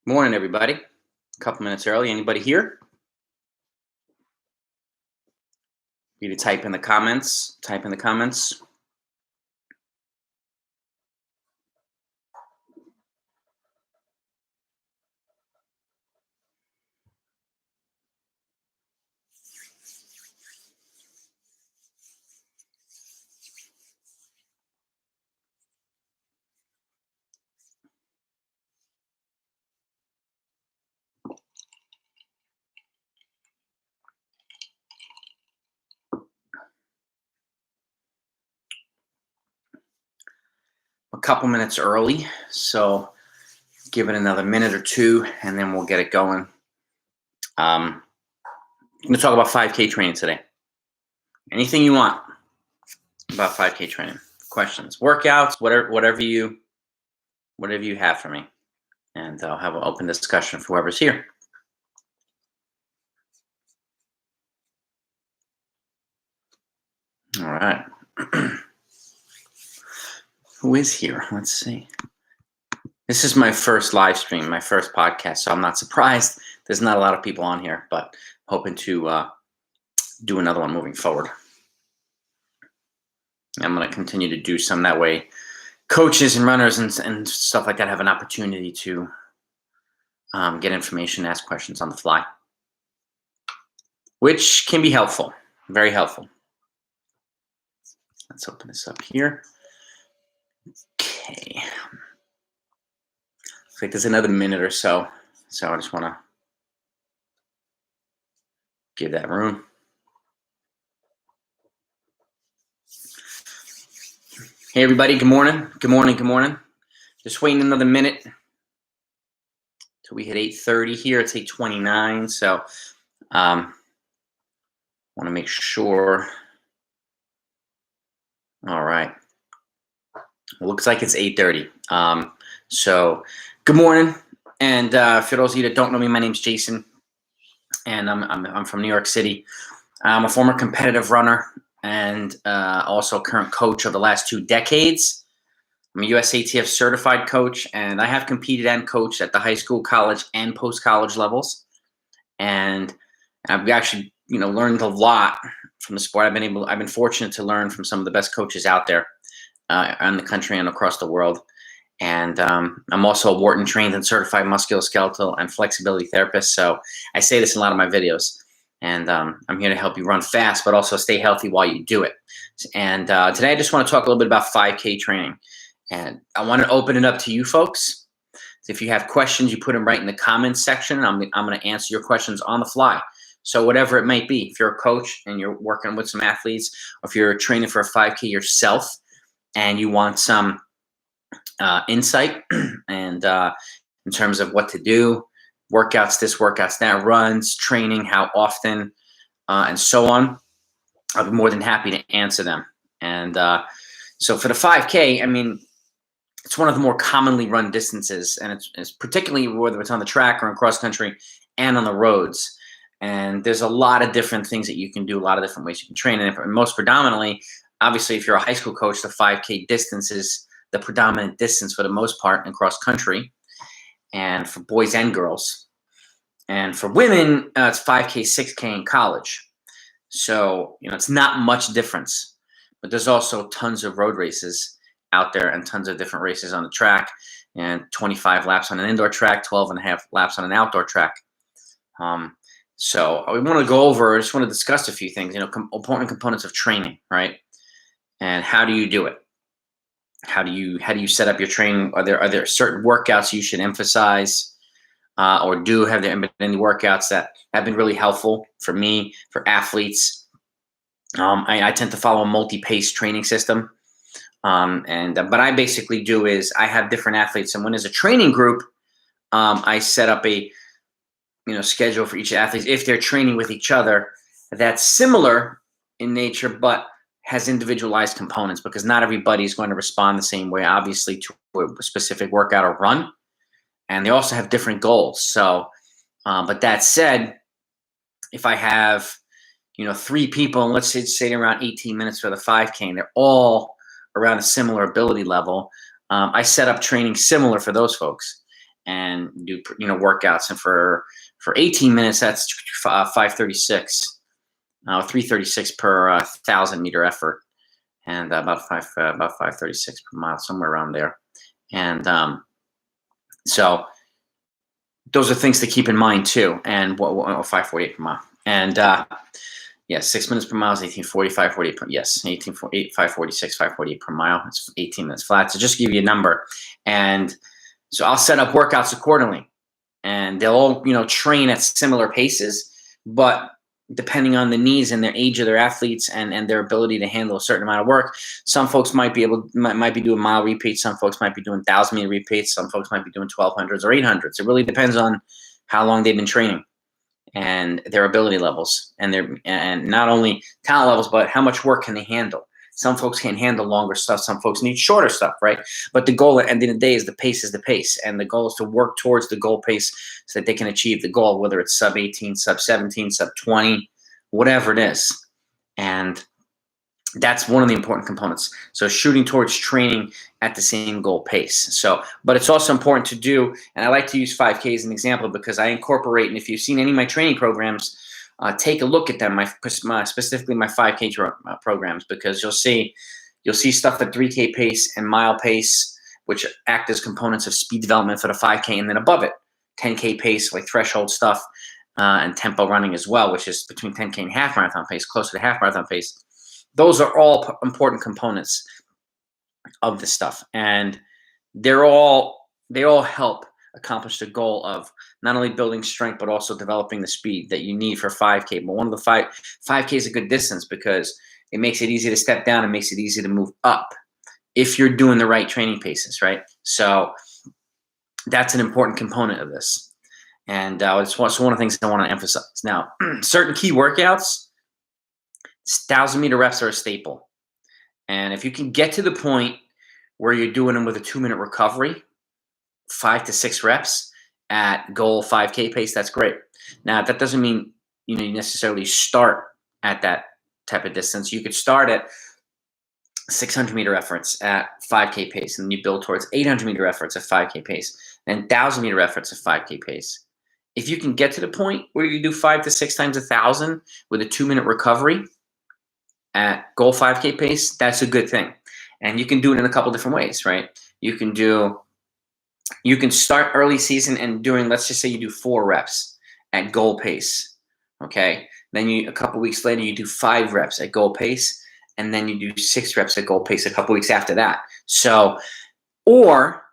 Morning, everybody. A couple minutes early. Anybody here? You to type in the comments. Type in the comments. A couple minutes early, so give it another minute or two, and then we'll get it going. I'm going to talk about 5K training today. Anything you want about 5K training? Questions, workouts, whatever you have for me, and I'll have an open discussion for whoever's here. All right. Who is here? Let's see. This is my first live stream, my first podcast, so I'm not surprised there's not a lot of people on here, but hoping to do another one moving forward. I'm going to continue to do some that way. Coaches and runners and stuff like that have an opportunity to get information, ask questions on the fly, which can be helpful, very helpful. Let's open this up here. Okay. Looks like there's another minute or so, so I just want to give that room. Hey, everybody. Good morning. Good morning. Good morning. Just waiting another minute till we hit 8:30 here. It's 8:29, so want to make sure. All right. Looks like it's 8:30. So good morning. And for those of you that don't know me, my name's Jason, and I'm from New York City. I'm a former competitive runner and also current coach of the last 2 decades. I'm a USATF certified coach, and I have competed and coached at the high school, college, and post-college levels. And I've actually, learned a lot from the sport. I've been fortunate to learn from some of the best coaches out there around the country and across the world. And I'm also a Wharton trained and certified musculoskeletal and flexibility therapist. So I say this in a lot of my videos. And I'm here to help you run fast, but also stay healthy while you do it. And today I just want to talk a little bit about 5K training. And I want to open it up to you folks. So if you have questions, you put them right in the comments section. I'm going to answer your questions on the fly. So whatever it might be, if you're a coach and you're working with some athletes, or if you're training for a 5K yourself and you want some insight and in terms of what to do, workouts this, workouts that, runs, training, how often, and so on, I'll be more than happy to answer them. And so for the 5K, I mean, it's one of the more commonly run distances, and it's particularly whether it's on the track or in cross country and on the roads. And there's a lot of different things that you can do, a lot of different ways you can train. And most predominantly, obviously, if you're a high school coach, the 5K distance is the predominant distance for the most part in cross country, and for boys and girls. And for women, it's 5K, 6K in college. So, it's not much difference. But there's also tons of road races out there and tons of different races on the track, and 25 laps on an indoor track, 12 and a half laps on an outdoor track. So we want to go over, I just want to discuss a few things, important components of training, right? And how do you do it? How do you set up your training? Are there certain workouts you should emphasize, or have there been any workouts that have been really helpful for me, for athletes? I tend to follow a multi-pace training system, but I basically do is I have different athletes, and when there's a training group, I set up a schedule for each athlete if they're training with each other that's similar in nature, but has individualized components, because not everybody is going to respond the same way, obviously, to a specific workout or run. And they also have different goals. So, but that said, if I have, 3 people, and let's say around 18 minutes for the 5K, and they're all around a similar ability level, I set up training similar for those folks. and do workouts. And for 18 minutes, that's 536, 336 per 1,000-meter effort, and about 536 per mile, somewhere around there. And so those are things to keep in mind too. And 548 per mile. And yeah, 6 minutes per mile is 1840, 548 per, yes, 1848, 546, 548 per mile. It's 18 minutes flat. So just give you a number. And so I'll set up workouts accordingly. And they'll all, train at similar paces, but depending on the needs and their age of their athletes and their ability to handle a certain amount of work, some folks might be doing mile repeats. Some folks might be doing 1,000-meter repeats. Some folks might be doing 1,200s or 800s. It really depends on how long they've been training and their ability levels and not only talent levels, but how much work can they handle. Some folks can handle longer stuff. Some folks need shorter stuff, right? But the goal at the end of the day is the pace. And the goal is to work towards the goal pace so that they can achieve the goal, whether it's sub 18, sub 17, sub 20, whatever it is. And that's one of the important components. So shooting towards training at the same goal pace. So, but it's also important to do, and I like to use 5K as an example because I incorporate, and if you've seen any of my training programs, take a look at them, specifically my 5K programs, because you'll see stuff at 3K pace and mile pace, which act as components of speed development for the 5K, and then above it, 10K pace, like threshold stuff, and tempo running as well, which is between 10K and half marathon pace, closer to half marathon pace. Those are all important components of this stuff, and they all help accomplish the goal of not only building strength but also developing the speed that you need for 5K. But one of the 5K is a good distance because it makes it easy to step down and makes it easy to move up if you're doing the right training paces, right? So that's an important component of this, and it's one of the things I want to emphasize. Now, certain key workouts, 1,000-meter reps are a staple, and if you can get to the point where you're doing them with a 2-minute recovery, 5 to 6 reps at goal 5K pace, that's great. Now, that doesn't mean you necessarily start at that type of distance. You could start at 600-meter efforts at 5K pace, and then you build towards 800-meter efforts at 5K pace, then 1,000-meter efforts at 5K pace. If you can get to the point where you do 5 to 6 times 1,000 with a 2-minute recovery at goal 5K pace, that's a good thing. And you can do it in a couple different ways, right? You can start early season and let's just say you do 4 reps at goal pace, okay? Then a couple weeks later, you do 5 reps at goal pace, and then you do 6 reps at goal pace a couple weeks after that. So, or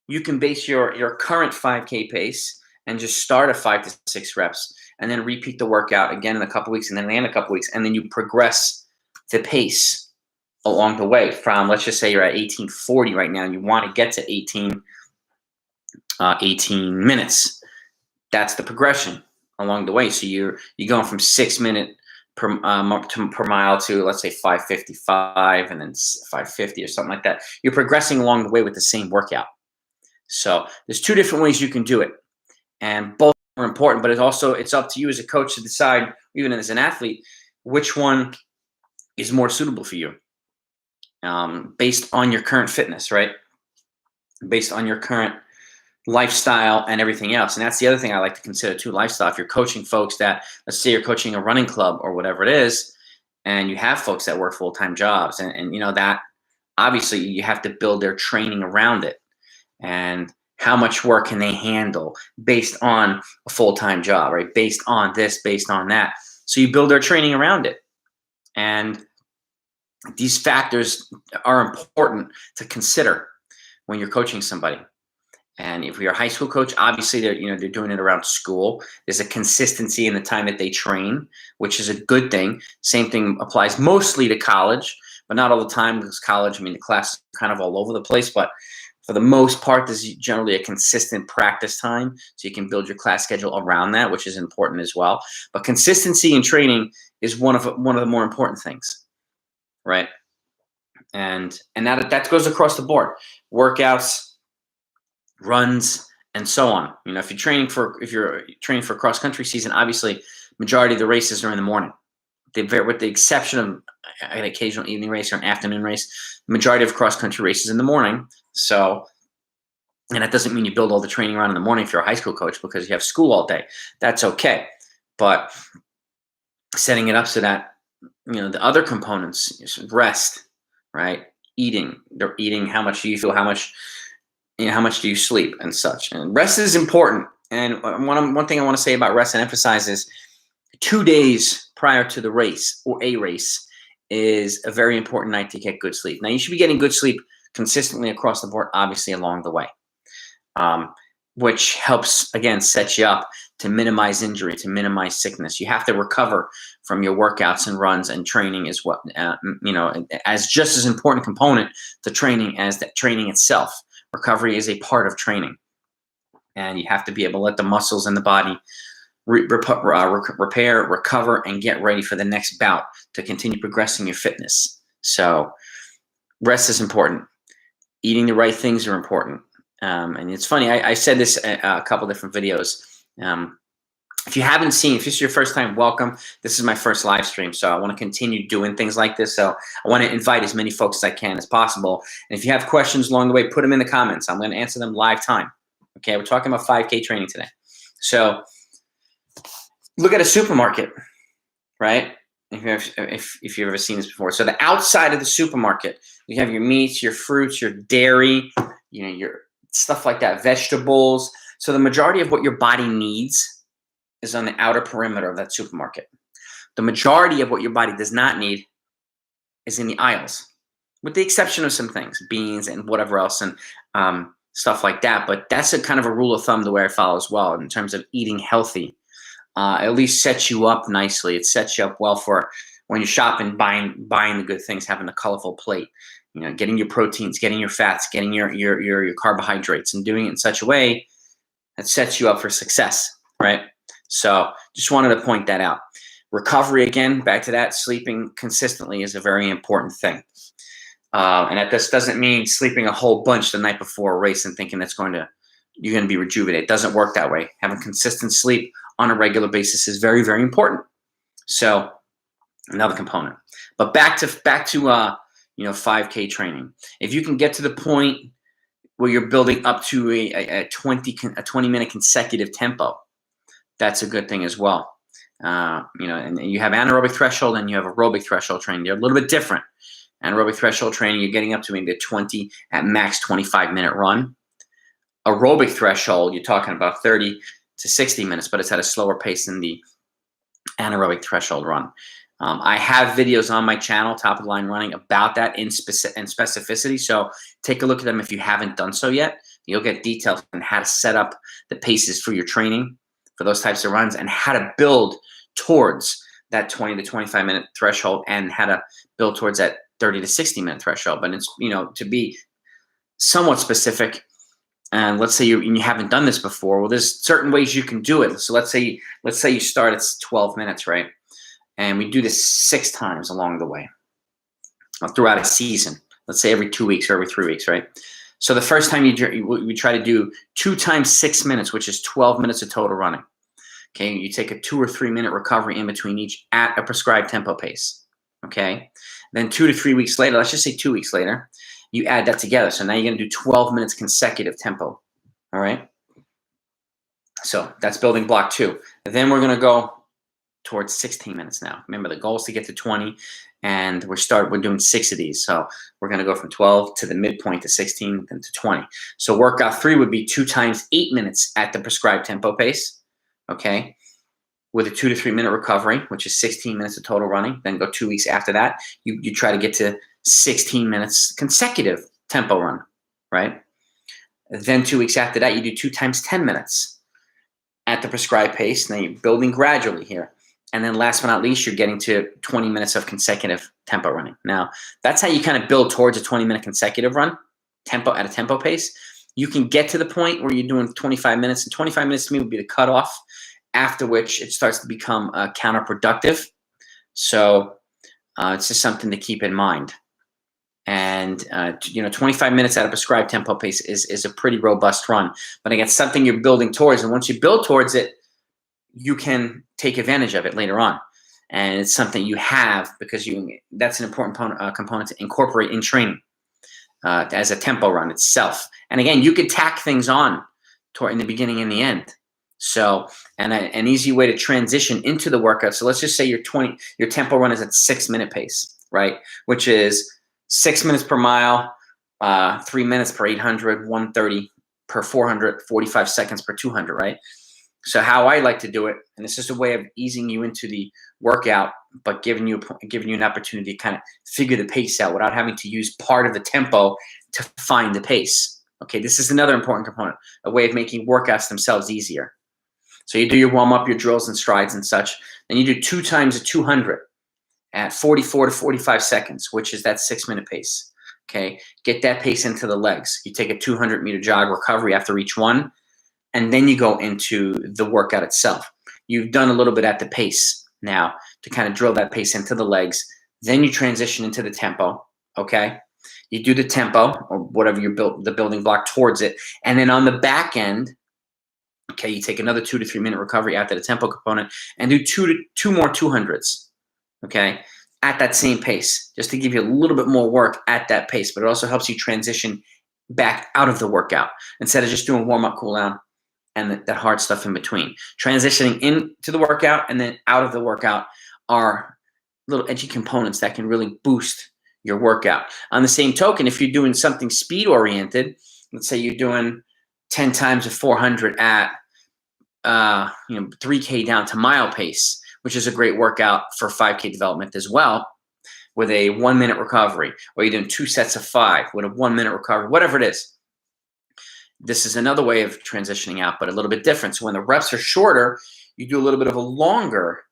you can base your current 5K pace and just start at 5 to 6 reps, and then repeat the workout again in a couple weeks, and then in a couple weeks, and then you progress the pace along the way from, let's just say you're at 1840 right now, and you want to get to 18 minutes. That's the progression along the way. So you're going from 6 minute per mile to, let's say, 5:55 and then 5:50 or something like that. You're progressing along the way with the same workout. So there's 2 different ways you can do it, and both are important. But it's up to you as a coach to decide, even as an athlete, which one is more suitable for you, based on your current fitness, right? Based on your current lifestyle and everything else. And that's the other thing I like to consider too, lifestyle. If you're coaching folks that, let's say you're coaching a running club or whatever it is, and you have folks that work full-time jobs, and that obviously you have to build their training around it, and how much work can they handle based on a full-time job, right? Based on this, based on that. So you build their training around it. And these factors are important to consider when you're coaching somebody. And if you're a high school coach, obviously they're doing it around school. There's a consistency in the time that they train, which is a good thing. Same thing applies mostly to college, but not all the time, because college, the class is kind of all over the place. But for the most part, there's generally a consistent practice time, so you can build your class schedule around that, which is important as well. But consistency in training is one of the more important things, right? And that goes across the board: workouts, runs, and so on. If you're training for cross country season, obviously majority of the races are in the morning. With the exception of an occasional evening race or an afternoon race, the majority of cross country races in the morning. So And that doesn't mean you build all the training around in the morning if you're a high school coach because you have school all day. That's okay. But setting it up so that, the other components, rest, right? Eating, how much do you feel, how much do you sleep and such. And rest is important. And one thing I want to say about rest and emphasize is 2 days prior to the race or a race is a very important night to get good sleep. Now, you should be getting good sleep consistently across the board, obviously along the way, which helps, again, set you up to minimize injury, to minimize sickness. You have to recover from your workouts and runs, and training is what, as just as important component to training as the training itself. Recovery is a part of training, and you have to be able to let the muscles in the body repair, recover, and get ready for the next bout to continue progressing your fitness. So rest is important. Eating the right things are important. And it's funny, I said this a couple different videos. If you haven't seen, if this is your first time, welcome. This is my first live stream, so I want to continue doing things like this. So I want to invite as many folks as I can as possible. And if you have questions along the way, put them in the comments. I'm going to answer them live time. Okay, we're talking about 5K training today. So look at a supermarket, right? If you've ever seen this before. So the outside of the supermarket, you have your meats, your fruits, your dairy, your stuff like that, vegetables. So the majority of what your body needs is on the outer perimeter of that supermarket. The majority of what your body does not need is in the aisles, with the exception of some things, beans and whatever else, and stuff like that. But that's a kind of a rule of thumb the way I follow as well in terms of eating healthy. At least sets you up nicely. It sets you up well for when you're shopping, buying the good things, having a colorful plate, getting your proteins, getting your fats, getting your carbohydrates, and doing it in such a way that sets you up for success, right? So just wanted to point that out. Recovery, again, back to that, sleeping consistently is a very important thing. And that this doesn't mean sleeping a whole bunch the night before a race and thinking you're going to be rejuvenated. It doesn't work that way. Having consistent sleep on a regular basis is very, very important. So another component. But back to 5K training. If you can get to the point where you're building up to a 20-minute consecutive tempo, that's a good thing as well. And you have anaerobic threshold and you have aerobic threshold training. They're a little bit different. Anaerobic threshold training, you're getting up to maybe 20 at max 25-minute run. Aerobic threshold, you're talking about 30 to 60 minutes, but it's at a slower pace than the anaerobic threshold run. I have videos on my channel, Top of the Line Running, about that in specificity. So take a look at them if you haven't done so yet. You'll get details on how to set up the paces for your training for those types of runs, and how to build towards that 20 to 25-minute threshold, and how to build towards that 30 to 60-minute threshold. But it's, to be somewhat specific, and let's say you haven't done this before, well, there's certain ways you can do it. So let's say you start at 12 minutes, right? And we do this 6 times along the way throughout a season. Let's say every 2 weeks or every 3 weeks, right? So the first time we try to do 2 times 6 minutes, which is 12 minutes of total running. Okay, you take a 2 or 3 minute recovery in between each at a prescribed tempo pace. Okay, then 2 to 3 weeks later, let's just say 2 weeks later, you add that together. So now you're going to do 12 minutes consecutive tempo. All right. So that's building block 2. Then we're going to go towards 16 minutes now. Remember, the goal is to get to 20, and we're doing 6 of these. So we're going to go from 12 to the midpoint to 16, then to 20. So workout 3 would be 2 times 8 minutes at the prescribed tempo pace. Okay, with a 2 to 3 minute recovery, which is 16 minutes of total running. Then go 2 weeks after that. You try to get to 16 minutes consecutive tempo run, right? Then 2 weeks after that, you do 2 times 10 minutes at the prescribed pace. And then you're building gradually here. And then last but not least, you're getting to 20 minutes of consecutive tempo running. Now, that's how you kind of build towards a 20-minute consecutive run, tempo at a tempo pace. You can get to the point where you're doing 25 minutes, and 25 minutes to me would be the cutoff, after which it starts to become counterproductive. So it's just something to keep in mind. And 25 minutes at a prescribed tempo pace is a pretty robust run. But again, it's something you're building towards, and once you build towards it, you can take advantage of it later on. And it's something you have because that's an important component to incorporate in training. as a tempo run itself. And again, you could tack things on in the beginning and the end. So, and an easy way to transition into the workout. So let's just say your tempo run is at 6-minute pace, right? Which is 6 minutes per mile, 3 minutes per 800, 130 per 400, 45 seconds per 200, right? So how I like to do it, and this is a way of easing you into the workout, but giving you an opportunity to kind of figure the pace out without having to use part of the tempo to find the pace. Okay, this is another important component, a way of making workouts themselves easier. So you do your warm up, your drills and strides and such. Then you do 2 times a 200 at 44 to 45 seconds, which is that 6-minute pace. Okay, get that pace into the legs. You take a 200-meter jog recovery after each one, and then you go into the workout itself. You've done a little bit at the pace now to kind of drill that pace into the legs. Then you transition into the tempo. Okay, you do the tempo or whatever you built the building block towards it, and then on the back end, okay, you take another 2 to 3 minute recovery after the tempo component and do two more 200s. Okay, at that same pace, just to give you a little bit more work at that pace, but it also helps you transition back out of the workout instead of just doing warm up, cool down, and that hard stuff in between. Transitioning into the workout and then out of the workout are little edgy components that can really boost your workout. On the same token, if you're doing something speed oriented, let's say you're doing 10 times a 400 at 3K down to mile pace, which is a great workout for 5K development as well, with a 1-minute recovery, or you're doing 2 sets of 5 with a 1-minute recovery, whatever it is. This is another way of transitioning out, but a little bit different. So when the reps are shorter, you do a little bit of a longer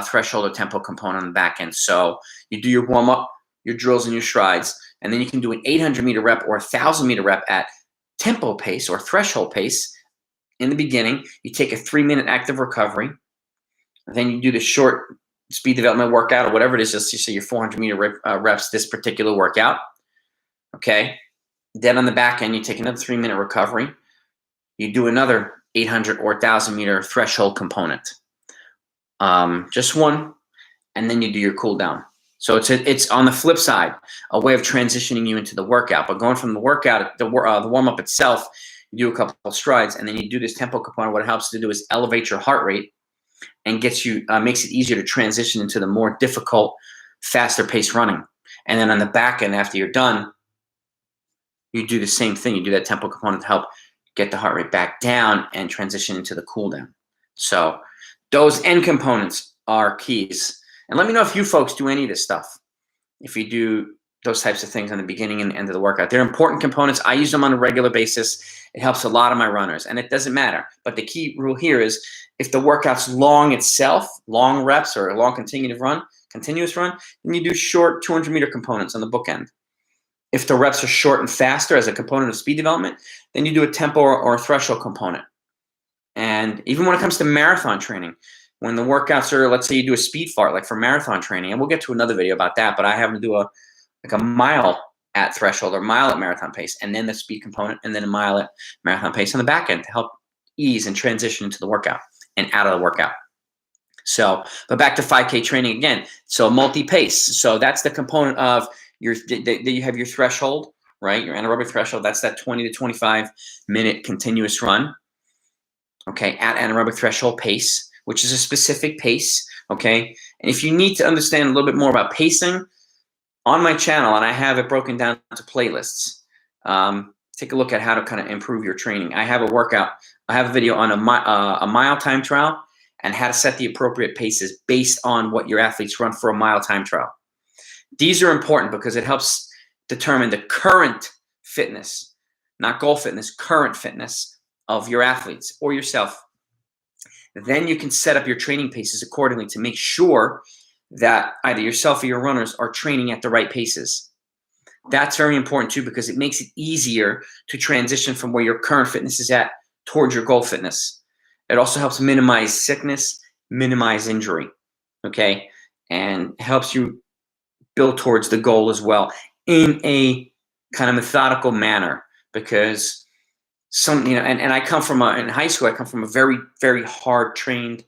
threshold or tempo component on the back end. So you do your warm up, your drills and your strides, and then you can do an 800-meter rep or a 1,000-meter rep at tempo pace or threshold pace. In the beginning, you take a 3-minute active recovery. Then you do the short speed development workout or whatever it is. Just say your 400-meter reps, this particular workout. Okay. Then on the back end, you take another 3-minute recovery. You do another 800 or 1,000-meter threshold component. Just one, and then you do your cool down. So it's on the flip side, a way of transitioning you into the workout. But going from the workout, the warm up itself, you do a couple of strides, and then you do this tempo component. What it helps to do is elevate your heart rate and makes it easier to transition into the more difficult, faster pace running. And then on the back end, after you're done, you do the same thing. You do that tempo component to help get the heart rate back down and transition into the cool down. So those end components are keys. And let me know if you folks do any of this stuff. If you do those types of things on the beginning and end of the workout, they're important components. I use them on a regular basis. It helps a lot of my runners, and it doesn't matter. But the key rule here is if the workout's long itself, long reps or a long continuous run, then you do short 200-meter components on the bookend. If the reps are short and faster as a component of speed development, then you do a tempo or a threshold component. And even when it comes to marathon training, when the workouts are, let's say you do a speed fart, like for marathon training, and we'll get to another video about that, but I have them do a mile at threshold or mile at marathon pace, and then the speed component, and then a mile at marathon pace on the back end to help ease and transition into the workout and out of the workout. So, but back to 5K training again. So multi-pace. So that's the component of you have your threshold, right? Your anaerobic threshold. That's that 20 to 25 minute continuous run. Okay, at anaerobic threshold pace, which is a specific pace. Okay, and if you need to understand a little bit more about pacing, on my channel, and I have it broken down to playlists. Take a look at how to kind of improve your training. I have a workout. I have a video on a mile time trial and how to set the appropriate paces based on what your athletes run for a mile time trial. These are important because it helps determine the current fitness, not goal fitness, current fitness of your athletes or yourself. Then you can set up your training paces accordingly to make sure that either yourself or your runners are training at the right paces. That's very important too, because it makes it easier to transition from where your current fitness is at towards your goal fitness. It also helps minimize sickness, minimize injury, okay? And helps you build towards the goal as well in a kind of methodical manner, because and I come from in high school, I come from a very, very hard trained,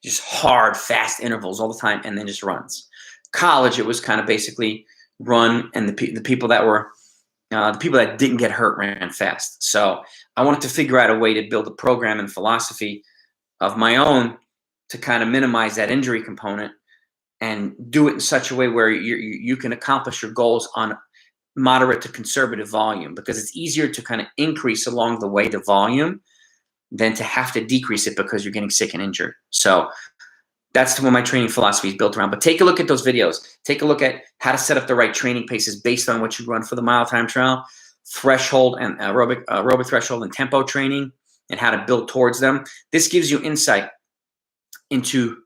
just hard, fast intervals all the time, and then just runs. College, it was kind of basically run, and the people that were The people that didn't get hurt ran fast. So I wanted to figure out a way to build a program and philosophy of my own to kind of minimize that injury component and do it in such a way where you can accomplish your goals on moderate to conservative volume, because it's easier to kind of increase along the way the volume than to have to decrease it because you're getting sick and injured. So that's what my training philosophy is built around. But take a look at those videos. Take a look at how to set up the right training paces based on what you run for the mile time trial, threshold and aerobic threshold and tempo training, and how to build towards them. This gives you insight into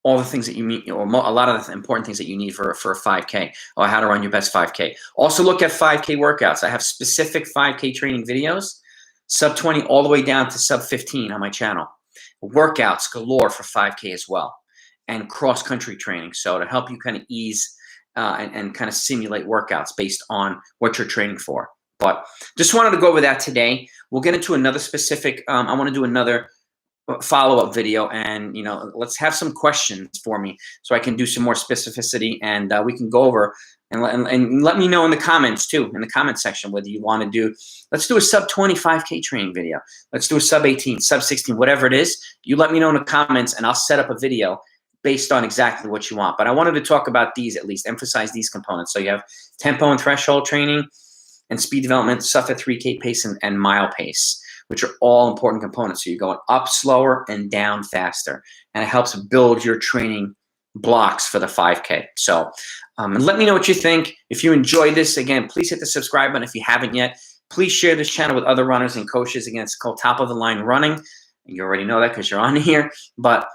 all the things that you need, or a lot of the important things that you need for a 5K, or how to run your best 5K. Also look at 5K workouts. I have specific 5K training videos, sub 20 all the way down to sub 15 on my channel. Workouts galore for 5K as well, and cross-country training. So to help you kind of ease and kind of simulate workouts based on what you're training for. But just wanted to go over that today. We'll get into another specific, I want to do another follow-up video, and let's have some questions for me so I can do some more specificity, and we can go over and let me know in the comments too, in the comment section, whether you want to do, let's do a sub 25K training video, let's do a sub 18, sub 16, whatever it is. You let me know in the comments and I'll set up a video based on exactly what you want. But I wanted to talk about these, at least emphasize these components. So you have tempo and threshold training and speed development, sub at 3K pace and mile pace, which are all important components. So you're going up slower and down faster, and it helps build your training blocks for the 5K. So and let me know what you think. If you enjoyed this, again, please hit the subscribe button if you haven't yet. Please share this channel with other runners and coaches. Again, it's called Top of the Line Running. You already know that because you're on here, but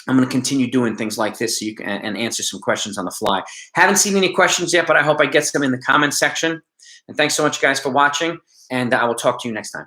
I'm going to continue doing things like this so you can and answer some questions on the fly. Haven't seen any questions yet, but I hope I get some in the comment section. And thanks so much, guys, for watching, and I will talk to you next time.